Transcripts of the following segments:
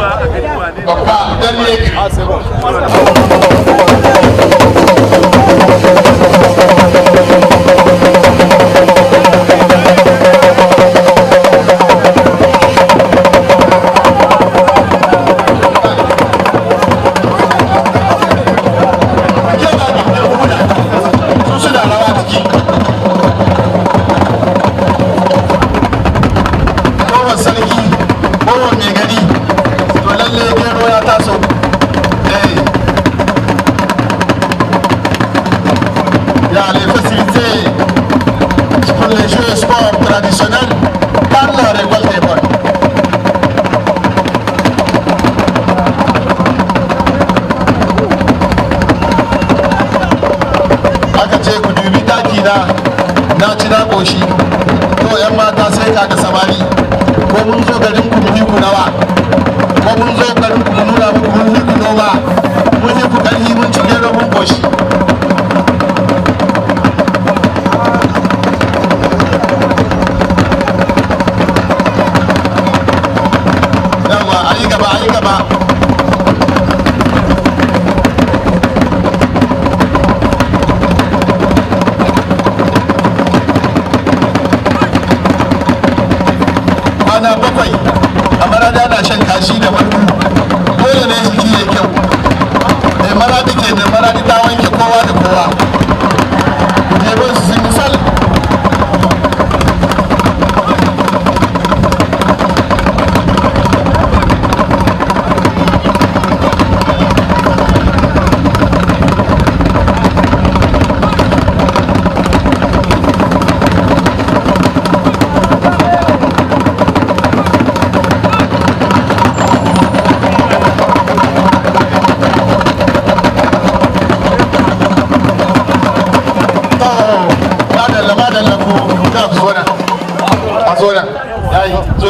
Papa, dernier. Ah, c'est bon. Na ci na ƙoshi to yan mata sai ka ga samari ko mun zo garin ku mun yi ku nawa ko mun zo garin ku mun nuna muku mun yi ku noma mun yi ku ƙarfi mun ci gero mun ƙoshi yawa a yi gaba a yi gaba kwana bakwai a marada na shan kashi da barku dole ne jiki ya kyau mai maradi ke da maradi ta wanke kowa da kowa jebin su sun misal zona yayi zo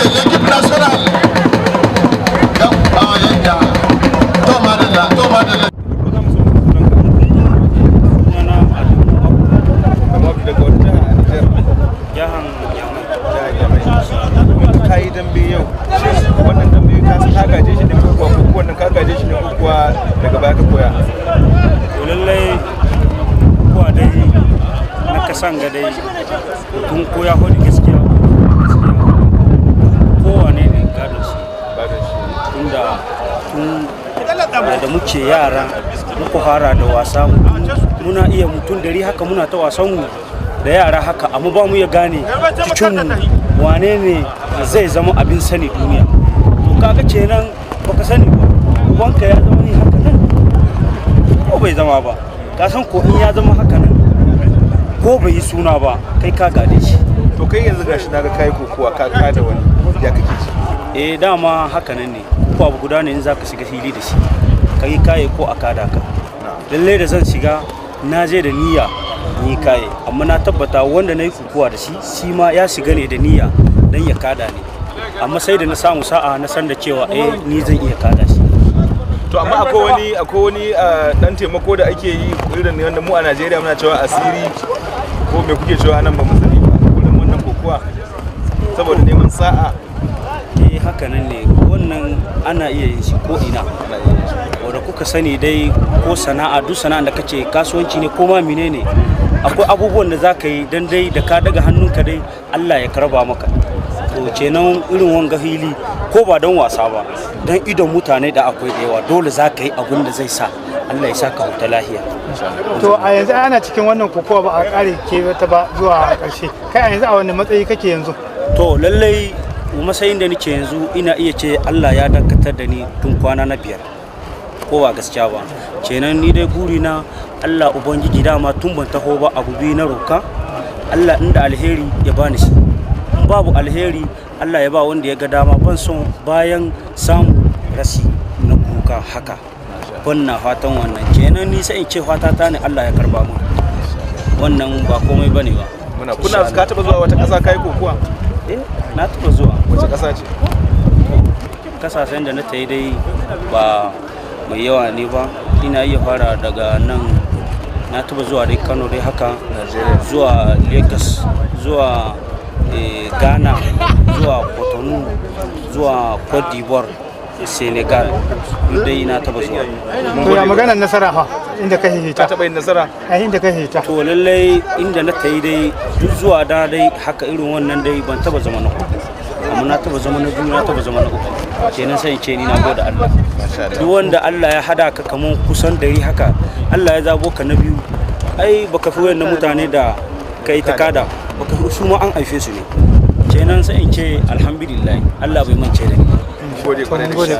c'est l'équipe nationale. Thomas de la. Ka yi dambe yau, wannan dambe ka gaje shi ne kuwa ko wannan ka gaje shi ne kuwa daga baya ka koya? Lallai kuwa dai na kasan ga dai tun koya hudu gaskiya kowane ne gado shi tunda tun da muke yara muka fara da wasa muna iya mutum dari haka muna ta wasan mu da yara haka amma ba mu ya gane cikin wane ne zai zama abin sani duniya to kaga kenan baka sani ba ubanka ya zama ne haka nan ko bai zama ba ka san ko in ya zama haka nan ko bai yi suna ba kai ka gade shi. To kai yanzu gashi naga kai kokuwa ka da wani ya kake ji? Dama haka nan ne ko abu guda ne in zaka shiga fili da shi kai kaye ko a kada ka lalle da zan shiga na je da niyya ni kaye amma na tabbata wanda nayi kokuwa da shi ma ya shiga ne da niyya dan ya kada ni amma sai da na samu sa'a na san da cewa ni zan iya kada shi. To amma akwai wani dan taimako da ake yi irin wanda mu a Najeriya muna cewa asiri ko me kuke cewa nan ba mu sani ba kullum wannan kokuwa saboda neman sa'a? Haka nan ne wannan ana iya yin shi ko ina wanda kuka sani dai ko sana'a duk sana'ar da kace kasuwanci ne ko ma menene akwai abubuwan da zaka yi dan dai da ka daga hannunka dai Allah ya karba maka to kenan irin wanga hili ko ba don wasa ba dan idon mutane da akwai da yawa dole zaka yi abun da zai sa Allah ya saka huta lahiya. To a yanzu ana cikin wannan kokowa ba a kare ke ta ba zuwa karshe kai a yanzu a wani matsayi kake yanzu? To lallai matsayin da nake yanzu ina iya ce Allah ya dakatar da ni tun kwana na 5 ko ba gaskiya ba kenan ni dai buri na Allah ubangiji dama tun ban taho ba abu biyu na roka Allah inda alheri ya bani shi in babu alheri Allah ya ba wanda ya ga dama ban son bayan samu rasi na kuka haka ban na fatan wannan kenan ni sai in ce fata ta ne Allah ya karba mu wannan ba komai bane ba. Kuna ka taba zuwa wata ƙasa kai kokuwa? Na taba zuwa. Wace ƙasa ce? Kasashen da na ta yi dai ba mai yawa ne ba ina iya fara daga nan na taba zuwa dai Kano dai haka zuwa Lagos zuwa Ghana zuwa Cotonou zuwa Cote d'Ivoire Senegal dai na taba zuwa. To ya maganar nasara fa inda ka hita? Ka taba yin nasara? Inda ka hita. To lallai inda na ta yi dai duk zuwa da dai haka irin wannan dai ban taba zama na uku amma na taba zama na biyu na taba zama na uku kenan sai in ce ni na gode Allah. Duk wanda Allah ya hada ka kaman kusan 100 haka Allah ya zabo ka na biyu ai baka fi wayannan mutane da kai ta kada baka su ma an aife su ne kenan sai in ce alhamdulillah Allah bai mance da ni. Gode kwarai da